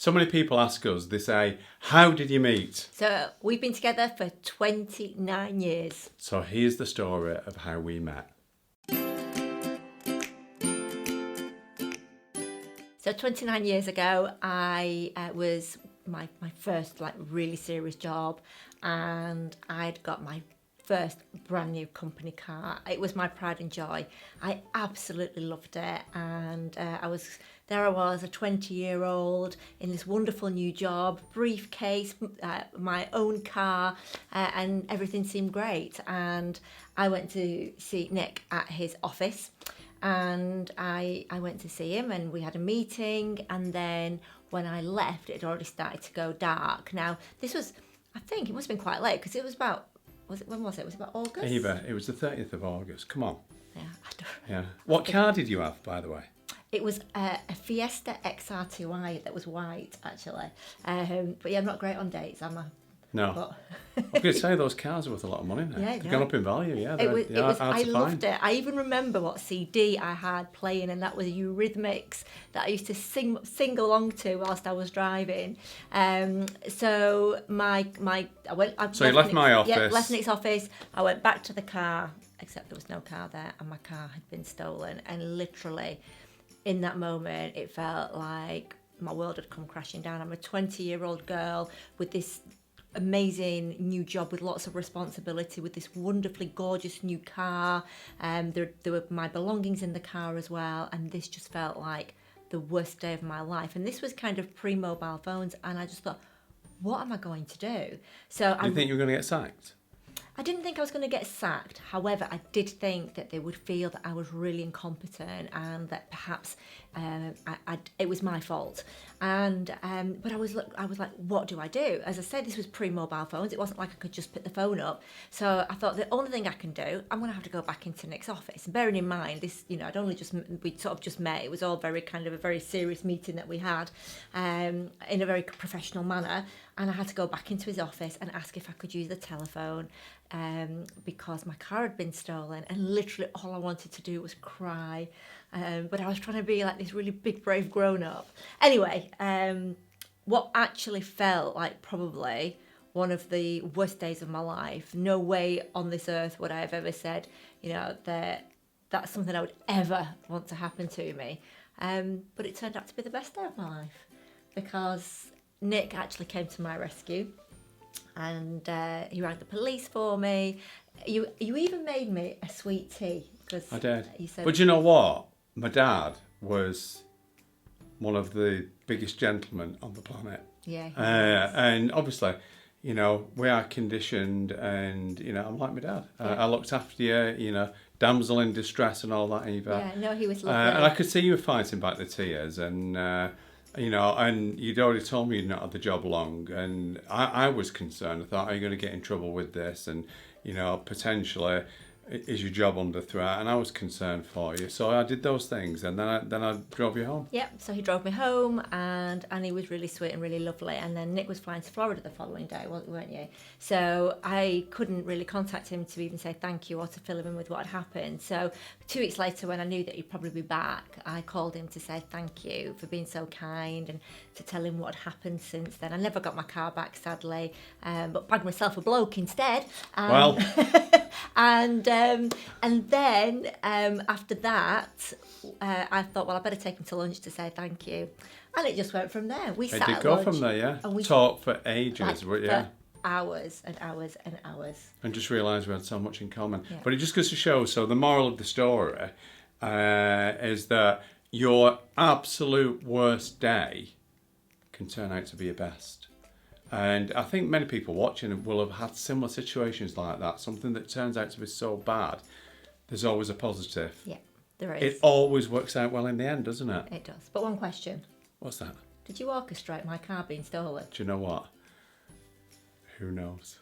So many people ask us, they say, how did you meet? So we've been together for 29 years. So here's the story of how we met. So 29 years ago, I was my first really serious job, and I'd got my first brand new company car. It was my pride and joy. I absolutely loved it, and I was a 20-year-old in this wonderful new job, briefcase, my own car, and everything seemed great. And I went to see Nick at his office, and I went to see him, and we had a meeting, and then when I left, it had already started to go dark. Now, this was, I think it must have been quite late, because it was about, when was it? Was it about August? Eva, it was the 30th of August. Come on. Yeah, I don't. Yeah. What car did you have, by the way? It was a Fiesta XR2i that was white, actually. But yeah, I'm not great on dates, am I? No. But I was going to say, those cars are worth a lot of money now. Yeah, They've gone up in value, yeah. It was, I loved find. it. I even remember what CD I had playing, and that was Eurythmics that I used to sing along to whilst I was driving. So You left my office. Yeah, left Nick's office. I went back to the car, except there was no car there, and my car had been stolen. And literally, in that moment, it felt like my world had come crashing down. I'm a 20-year-old girl with this amazing new job with lots of responsibility, with this wonderfully gorgeous new car. There were my belongings in the car as well, and this just felt like the worst day of my life. And this was kind of pre-mobile phones, and I just thought, what am I going to do? So Do you think you were going to get sacked? I didn't think I was going to get sacked. However, I did think that they would feel that I was really incompetent, and that perhaps it was my fault. And but I was like, what do I do? As I said, this was pre-mobile phones. It wasn't like I could just pick the phone up. So I thought the only thing I can do, I'm going to have to go back into Nick's office. And bearing in mind, this, we'd sort of just met. It was all very kind of a very serious meeting that we had, in a very professional manner. And I had to go back into his office and ask if I could use the telephone, because my car had been stolen, and literally all I wanted to do was cry. But I was trying to be like this really big, brave grown-up. Anyway, what actually felt like probably one of the worst days of my life. No way on this earth would I have ever said, that that's something I would ever want to happen to me. But it turned out to be the best day of my life, because Nick actually came to my rescue, and he rang the police for me. You even made me a sweet tea. I did. You said, but you know what? My dad was one of the biggest gentlemen on the planet. Yeah. And obviously, we are conditioned, and, I'm like my dad. I looked after you, damsel in distress and all that, Eva. Yeah, no, he was lovely. And I could see you were fighting back the tears, and, and you'd already told me you'd not had the job long, and I was concerned. I thought, are you going to get in trouble with this? And, potentially, is your job under threat? And I was concerned for you. So I did those things, and then I drove you home. Yep, so he drove me home, and he was really sweet and really lovely. And then Nick was flying to Florida the following day, weren't you? So I couldn't really contact him to even say thank you or to fill him in with what had happened. So 2 weeks later, when I knew that he'd probably be back, I called him to say thank you for being so kind, and to tell him what had happened since then. I never got my car back, sadly, but bagged myself a bloke instead. Well... And then after that, I thought, well, I better take him to lunch to say thank you, and it just went from there. We sat at lunch, from there, yeah. And we talked for ages, for hours and hours and hours, and just realised we had so much in common. Yeah. But it just goes to show. So the moral of the story is that your absolute worst day can turn out to be your best. And I think many people watching will have had similar situations like that. Something that turns out to be so bad, there's always a positive. Yeah, there is. It always works out well in the end, doesn't it? It does. But one question. What's that? Did you orchestrate my car being stolen? Do you know what? Who knows?